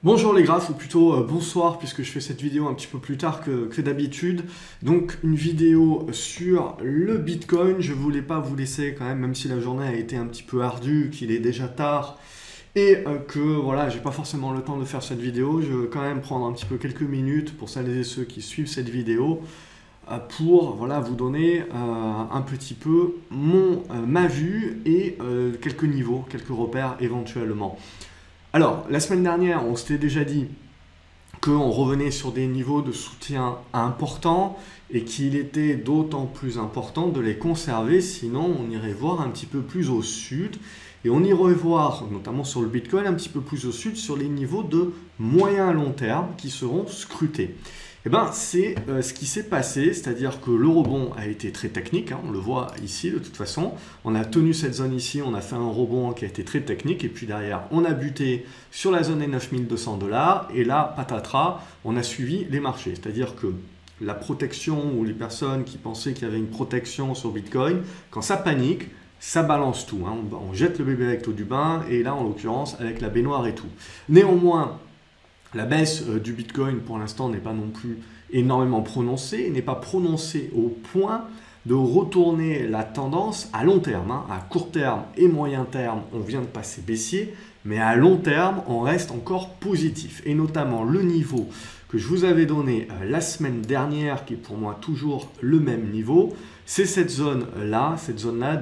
Bonjour les graphes, ou plutôt bonsoir puisque je fais cette vidéo un petit peu plus tard que d'habitude. Donc une vidéo sur le Bitcoin. Je voulais pas vous laisser quand même si la journée a été un petit peu ardue, qu'il est déjà tard et que voilà, j'ai pas forcément le temps de faire cette vidéo. Je veux quand même prendre un petit peu quelques minutes pour celles et ceux qui suivent cette vidéo pour voilà, vous donner un petit peu ma vue et quelques niveaux, quelques repères éventuellement. Alors, la semaine dernière, on s'était déjà dit qu'on revenait sur des niveaux de soutien importants et qu'il était d'autant plus important de les conserver, sinon on irait voir un petit peu plus au sud et on irait voir, notamment sur le Bitcoin, un petit peu plus au sud sur les niveaux de moyen à long terme qui seront scrutés. Eh ben, c'est ce qui s'est passé, c'est-à-dire que le rebond a été très technique, hein, on le voit ici de toute façon. On a tenu cette zone ici, on a fait un rebond qui a été très technique, et puis derrière, on a buté sur la zone des 9200 $, et là, patatras, on a suivi les marchés. C'est-à-dire que la protection, ou les personnes qui pensaient qu'il y avait une protection sur Bitcoin, quand ça panique, ça balance tout. Hein. On jette le bébé avec l'eau du bain, et là, en l'occurrence, avec la baignoire et tout. Néanmoins, la baisse du Bitcoin, pour l'instant, n'est pas non plus énormément prononcée, n'est pas prononcée au point de retourner la tendance à long terme. Hein. À court terme et moyen terme, on vient de passer baissier, mais à long terme, on reste encore positif. Et notamment le niveau que je vous avais donné la semaine dernière, qui est pour moi toujours le même niveau, c'est cette zone-là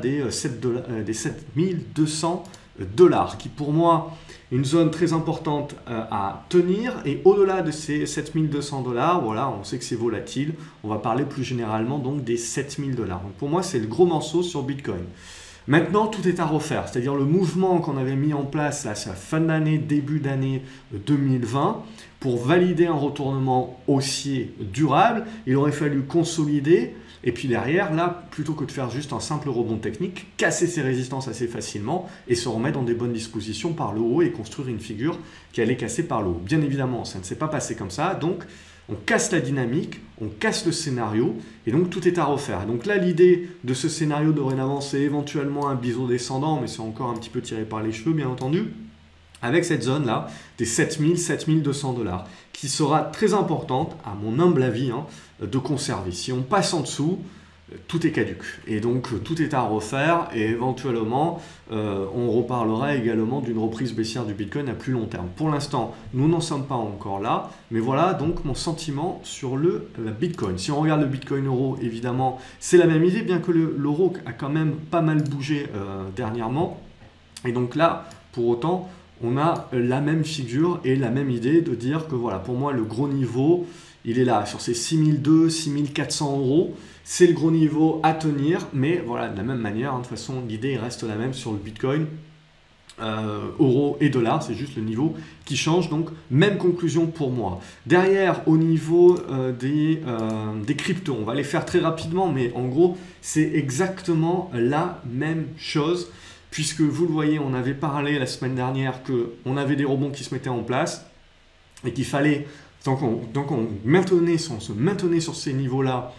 des 7200 $, qui pour moi une zone très importante à tenir. Et au-delà de ces 7200 $, voilà, on sait que c'est volatile, on va parler plus généralement donc des 7000 $. Donc pour moi, c'est le gros morceau sur Bitcoin. Maintenant, tout est à refaire, c'est-à-dire le mouvement qu'on avait mis en place là, c'est la fin d'année, début d'année 2020, pour valider un retournement haussier durable, il aurait fallu consolider. Et puis derrière, là, plutôt que de faire juste un simple rebond technique, casser ses résistances assez facilement et se remettre dans des bonnes dispositions par le haut et construire une figure qui allait casser par le haut. Bien évidemment, ça ne s'est pas passé comme ça, donc on casse la dynamique, on casse le scénario et donc tout est à refaire. Et donc là, l'idée de ce scénario dorénavant, c'est éventuellement un biseau descendant, mais c'est encore un petit peu tiré par les cheveux, bien entendu, avec cette zone-là, des 7200 $, qui sera très importante, à mon humble avis, hein, de conserver. Si on passe en dessous, tout est caduc. Et donc, tout est à refaire et éventuellement, on reparlera également d'une reprise baissière du Bitcoin à plus long terme. Pour l'instant, nous n'en sommes pas encore là, mais voilà donc mon sentiment sur le Bitcoin. Si on regarde le Bitcoin euro, évidemment, c'est la même idée, bien que l'euro a quand même pas mal bougé dernièrement. Et donc là, pour autant, on a la même figure et la même idée de dire que voilà, pour moi, le gros niveau, il est là, sur ces 6200, 6400 €. C'est le gros niveau à tenir, mais voilà, de la même manière, hein, de toute façon, l'idée reste la même sur le Bitcoin, euro et dollar, c'est juste le niveau qui change, donc même conclusion pour moi. Derrière, au niveau des cryptos, on va les faire très rapidement, mais en gros, c'est exactement la même chose. Puisque vous le voyez, on avait parlé la semaine dernière qu'on avait des rebonds qui se mettaient en place et qu'il fallait, tant qu'on se maintenait sur ces niveaux-là,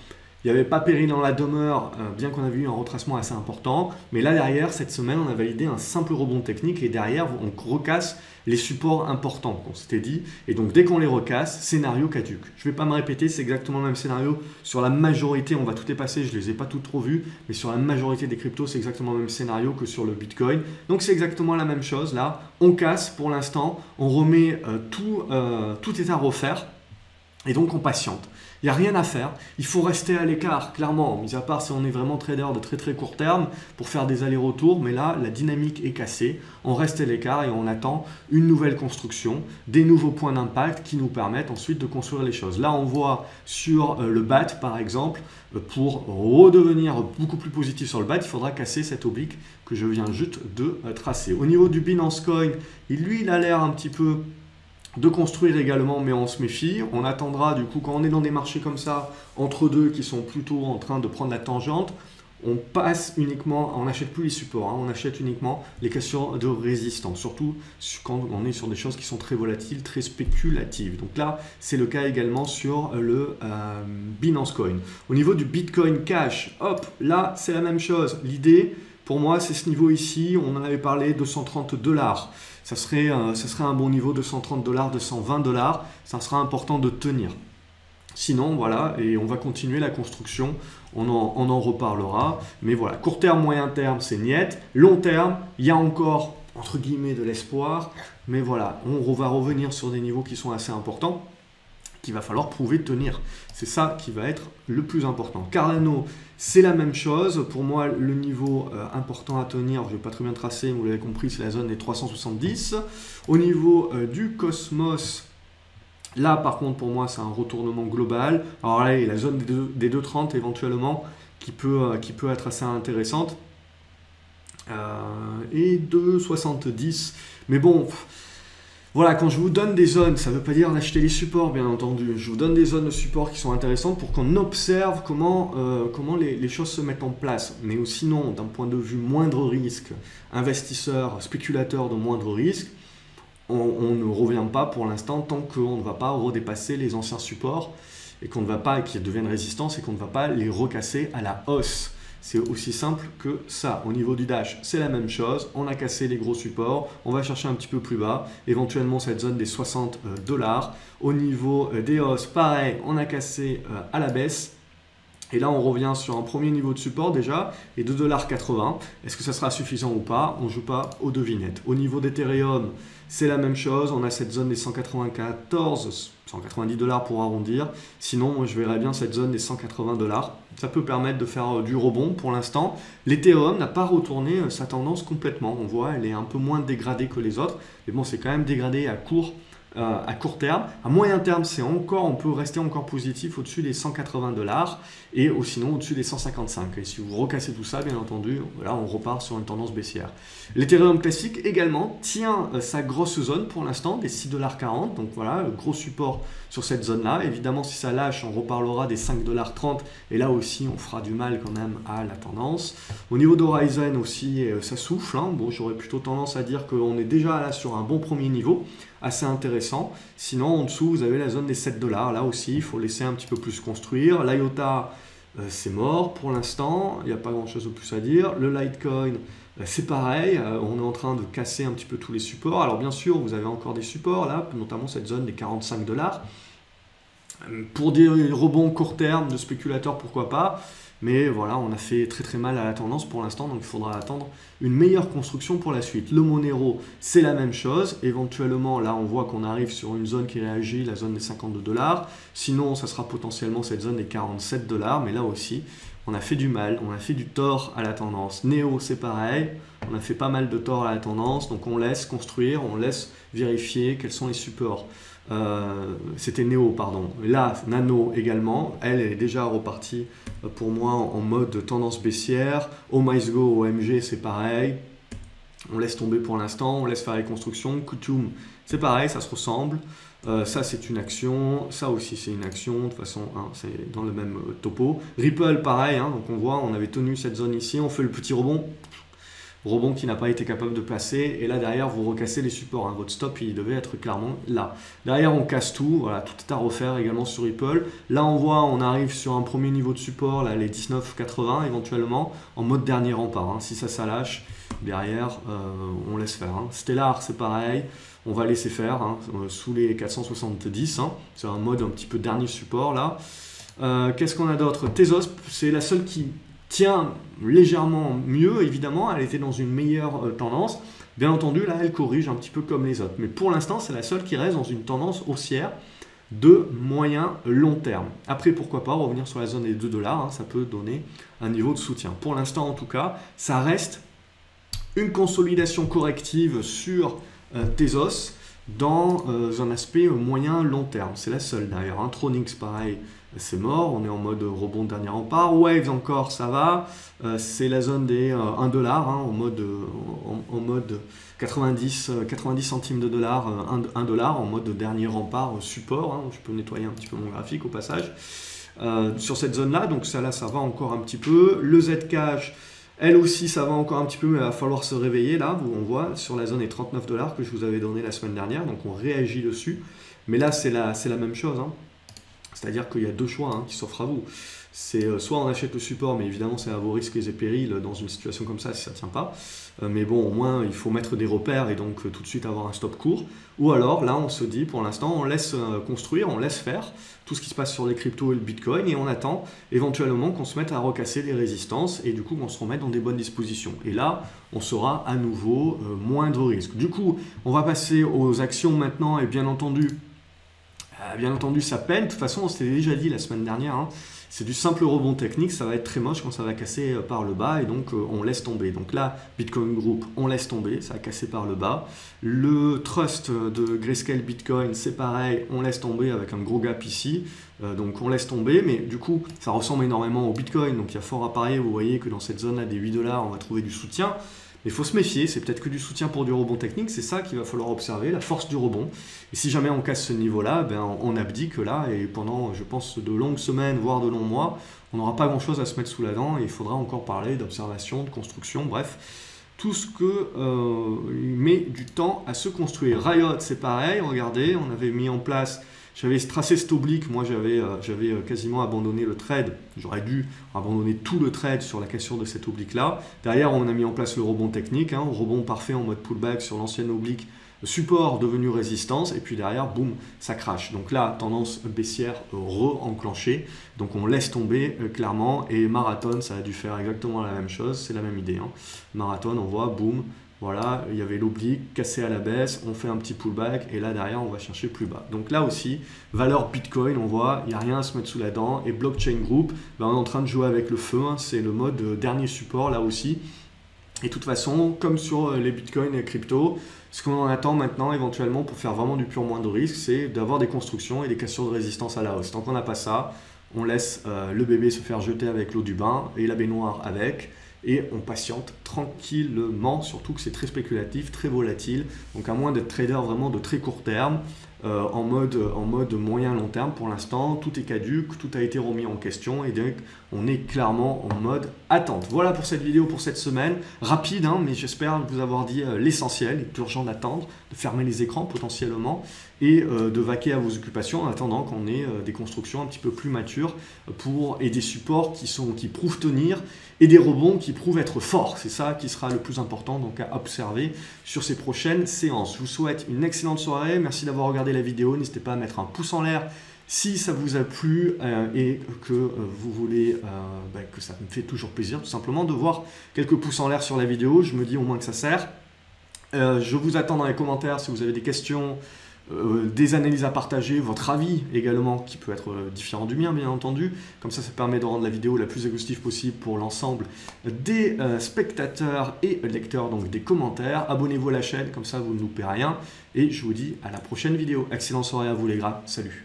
il n'y avait pas péril dans la demeure, bien qu'on avait eu un retracement assez important. Mais là, derrière, cette semaine, on a validé un simple rebond technique et derrière, on recasse les supports importants qu'on s'était dit. Et donc, dès qu'on les recasse, scénario caduc. Je ne vais pas me répéter, c'est exactement le même scénario. Sur la majorité, on va tout passer, je ne les ai pas toutes trop vues, mais sur la majorité des cryptos, c'est exactement le même scénario que sur le Bitcoin. Donc, c'est exactement la même chose. Là, on casse pour l'instant, on remet tout est à refaire. Et donc on patiente. Il n'y a rien à faire. Il faut rester à l'écart, clairement, mis à part si on est vraiment trader de très très court terme pour faire des allers-retours. Mais là, la dynamique est cassée. On reste à l'écart et on attend une nouvelle construction, des nouveaux points d'impact qui nous permettent ensuite de construire les choses. Là, on voit sur le BAT, par exemple, pour redevenir beaucoup plus positif sur le BAT, il faudra casser cette oblique que je viens juste de tracer. Au niveau du Binance Coin, lui, il a l'air un petit peu de construire également, mais on se méfie. On attendra du coup, quand on est dans des marchés comme ça, entre deux qui sont plutôt en train de prendre la tangente, on passe uniquement, on n'achète plus les supports, hein, on achète uniquement les questions de résistance, surtout quand on est sur des choses qui sont très volatiles, très spéculatives. Donc là, c'est le cas également sur le Binance Coin. Au niveau du Bitcoin Cash, hop, là, c'est la même chose. L'idée, pour moi, c'est ce niveau ici, on en avait parlé, 230 $. ça serait un bon niveau, 230 $, 220 $, ça sera important de tenir. Sinon, voilà, et on va continuer la construction, on en reparlera. Mais voilà, court terme, moyen terme, c'est niet. Long terme, il y a encore, entre guillemets, de l'espoir. Mais voilà, on va revenir sur des niveaux qui sont assez importants, qu'il va falloir prouver tenir. C'est ça qui va être le plus important. Cardano, c'est la même chose. Pour moi, le niveau important à tenir, je ne vais pas très bien tracer, vous l'avez compris, c'est la zone des 370. Au niveau du Cosmos, là, par contre, pour moi, c'est un retournement global. Alors là, il y a la zone des 2,30 éventuellement qui peut être assez intéressante. Et 2,70. Mais bon, voilà, quand je vous donne des zones, ça ne veut pas dire d'acheter les supports, bien entendu. Je vous donne des zones de support qui sont intéressantes pour qu'on observe comment les choses se mettent en place. Mais sinon, d'un point de vue moindre risque, investisseur, spéculateur de moindre risque, on ne revient pas pour l'instant tant qu'on ne va pas redépasser les anciens supports et qu'on ne va pas, qu'ils deviennent résistants et qu'on ne va pas les recasser à la hausse. C'est aussi simple que ça. Au niveau du Dash, c'est la même chose. On a cassé les gros supports. On va chercher un petit peu plus bas. Éventuellement, cette zone des 60 $. Au niveau des hausses, pareil, on a cassé à la baisse. Et là, on revient sur un premier niveau de support déjà, et 2,80 $. Est-ce que ça sera suffisant ou pas? On ne joue pas aux devinettes. Au niveau d'Ethereum, c'est la même chose. On a cette zone des 194, 190 $ pour arrondir. Sinon, moi, je verrais bien cette zone des 180 $. Ça peut permettre de faire du rebond pour l'instant. L'Ethereum n'a pas retourné sa tendance complètement. On voit, elle est un peu moins dégradée que les autres. Mais bon, c'est quand même dégradé à court terme. À moyen terme, on peut rester encore positif au-dessus des 180 $ et sinon au-dessus des 155. Et si vous recassez tout ça, bien entendu, là on repart sur une tendance baissière. L'Ethereum classique également tient sa grosse zone pour l'instant des 6,40 $. Donc voilà, gros support sur cette zone-là. Évidemment, si ça lâche, on reparlera des 5,30 $. Et là aussi, on fera du mal quand même à la tendance. Au niveau d'Horizon aussi, ça souffle. Bon, j'aurais plutôt tendance à dire qu'on est déjà là sur un bon premier niveau, assez intéressant. Sinon, en dessous, vous avez la zone des 7 $. Là aussi, il faut laisser un petit peu plus construire. L'IOTA, c'est mort pour l'instant. Il n'y a pas grand-chose de plus à dire. Le Litecoin, c'est pareil. On est en train de casser un petit peu tous les supports. Alors, bien sûr, vous avez encore des supports là, notamment cette zone des 45 $. Pour des rebonds court terme de spéculateurs, pourquoi pas. Mais voilà, on a fait très très mal à la tendance pour l'instant, donc il faudra attendre une meilleure construction pour la suite. Le Monero, c'est la même chose. Éventuellement, là, on voit qu'on arrive sur une zone qui réagit, la zone des 52 $. Sinon, ça sera potentiellement cette zone des 47 $. Mais là aussi, on a fait du mal, on a fait du tort à la tendance. Neo, c'est pareil. On a fait pas mal de tort à la tendance. Donc, on laisse construire, on laisse vérifier quels sont les supports. C'était Neo, pardon. Là, Nano également, elle est déjà repartie pour moi en mode tendance baissière. OmiceGo, OMG, c'est pareil. On laisse tomber pour l'instant, on laisse faire les constructions. Kutum, c'est pareil, ça se ressemble. Ça, c'est une action. Ça aussi, c'est une action. De toute façon, c'est dans le même topo. Ripple, pareil. Donc, on voit, on avait tenu cette zone ici. On fait le petit rebond. Rebond qui n'a pas été capable de passer, et là derrière vous recassez les supports, votre stop il devait être clairement là. Derrière on casse tout, voilà, tout est à refaire également sur Ripple. Là on voit, on arrive sur un premier niveau de support, là les 19,80 éventuellement, en mode dernier rempart. Si ça lâche, derrière on laisse faire. Stellar c'est pareil, on va laisser faire sous les 470, c'est un mode un petit peu dernier support là. Qu'est-ce qu'on a d'autre? Tezos, c'est la seule qui tient légèrement mieux, évidemment, elle était dans une meilleure tendance. Bien entendu, là, elle corrige un petit peu comme les autres. Mais pour l'instant, c'est la seule qui reste dans une tendance haussière de moyen long terme. Après, pourquoi pas revenir sur la zone des 2 $, ça peut donner un niveau de soutien. Pour l'instant, en tout cas, ça reste une consolidation corrective sur Tezos dans un aspect moyen long terme. C'est la seule d'ailleurs. Tronix, pareil. C'est mort, on est en mode rebond de dernier rempart. Waves encore, ça va. C'est la zone des 1 $, en mode 90 centimes de dollar, 1 $, en mode dernier rempart support. Je peux nettoyer un petit peu mon graphique au passage. Sur cette zone-là, donc ça là, ça va encore un petit peu. Le Zcash, elle aussi, ça va encore un petit peu, mais il va falloir se réveiller. Là, on voit sur la zone des 39 $ que je vous avais donné la semaine dernière, donc on réagit dessus. Mais là, c'est la même chose. C'est-à-dire qu'il y a deux choix qui s'offrent à vous. c'est soit on achète le support, mais évidemment c'est à vos risques et périls dans une situation comme ça si ça ne tient pas. Mais bon, au moins il faut mettre des repères et donc tout de suite avoir un stop court. Ou alors là on se dit pour l'instant on laisse construire, on laisse faire tout ce qui se passe sur les cryptos et le bitcoin et on attend éventuellement qu'on se mette à recasser les résistances et du coup qu'on se remette dans des bonnes dispositions. Et là on sera à nouveau moins de risques. Du coup on va passer aux actions maintenant et bien entendu ça peine. De toute façon on s'était déjà dit la semaine dernière, hein, c'est du simple rebond technique, ça va être très moche quand ça va casser par le bas et donc on laisse tomber. Donc là, Bitcoin Group, on laisse tomber, ça a cassé par le bas. Le trust de Grayscale Bitcoin, c'est pareil, on laisse tomber avec un gros gap ici. Donc on laisse tomber, mais du coup, ça ressemble énormément au Bitcoin. Donc il y a fort à parier, vous voyez que dans cette zone-là des 8 $, on va trouver du soutien. Mais il faut se méfier, c'est peut-être que du soutien pour du rebond technique, c'est ça qu'il va falloir observer, la force du rebond. Et si jamais on casse ce niveau-là, ben on abdique là, et pendant, je pense, de longues semaines, voire de longs mois, on n'aura pas grand-chose à se mettre sous la dent, et il faudra encore parler d'observation, de construction, bref. Tout ce que met du temps à se construire. Riot, c'est pareil, regardez, on avait mis en place... J'avais tracé cet oblique, moi j'avais quasiment abandonné le trade, j'aurais dû abandonner tout le trade sur la cassure de cet oblique-là. Derrière, on a mis en place le rebond technique, hein, rebond parfait en mode pullback sur l'ancienne oblique, support devenu résistance, et puis derrière, boum, ça crache. Donc là, tendance baissière re-enclenchée, donc on laisse tomber clairement, et Marathon, ça a dû faire exactement la même chose, c'est la même idée. Hein. Marathon, on voit, boum. Voilà, il y avait l'oblique, cassé à la baisse, on fait un petit pullback et là derrière on va chercher plus bas. Donc là aussi, valeur Bitcoin, on voit, il n'y a rien à se mettre sous la dent. Et Blockchain Group, ben, on est en train de jouer avec le feu, hein, c'est le mode dernier support là aussi. Et de toute façon, comme sur les Bitcoins et les cryptos, ce qu'on en attend maintenant éventuellement pour faire vraiment du pur moins de risque, c'est d'avoir des constructions et des cassures de résistance à la hausse. Tant qu'on n'a pas ça, on laisse le bébé se faire jeter avec l'eau du bain et la baignoire avec. Et on patiente tranquillement, surtout que c'est très spéculatif, très volatile. Donc à moins d'être trader vraiment de très court terme, en mode moyen-long terme, pour l'instant, tout est caduc, tout a été remis en question et donc on est clairement en mode attente. Voilà pour cette vidéo, pour cette semaine. Rapide, hein, mais j'espère vous avoir dit l'essentiel. Il est urgent d'attendre, de fermer les écrans potentiellement et de vaquer à vos occupations en attendant qu'on ait des constructions un petit peu plus matures et des supports qui prouvent tenir et des rebonds qui prouvent être forts. C'est ça qui sera le plus important donc à observer sur ces prochaines séances. Je vous souhaite une excellente soirée. Merci d'avoir regardé la vidéo. N'hésitez pas à mettre un pouce en l'air si ça vous a plu et que vous voulez, que ça me fait toujours plaisir tout simplement de voir quelques pouces en l'air sur la vidéo. Je me dis au moins que ça sert. Je vous attends dans les commentaires si vous avez des questions, des analyses à partager, votre avis également qui peut être différent du mien bien entendu. Comme ça permet de rendre la vidéo la plus exhaustive possible pour l'ensemble des spectateurs et lecteurs, donc des commentaires. Abonnez-vous à la chaîne, comme ça vous ne loupez rien. Et je vous dis à la prochaine vidéo. Excellente soirée à vous les gars, salut.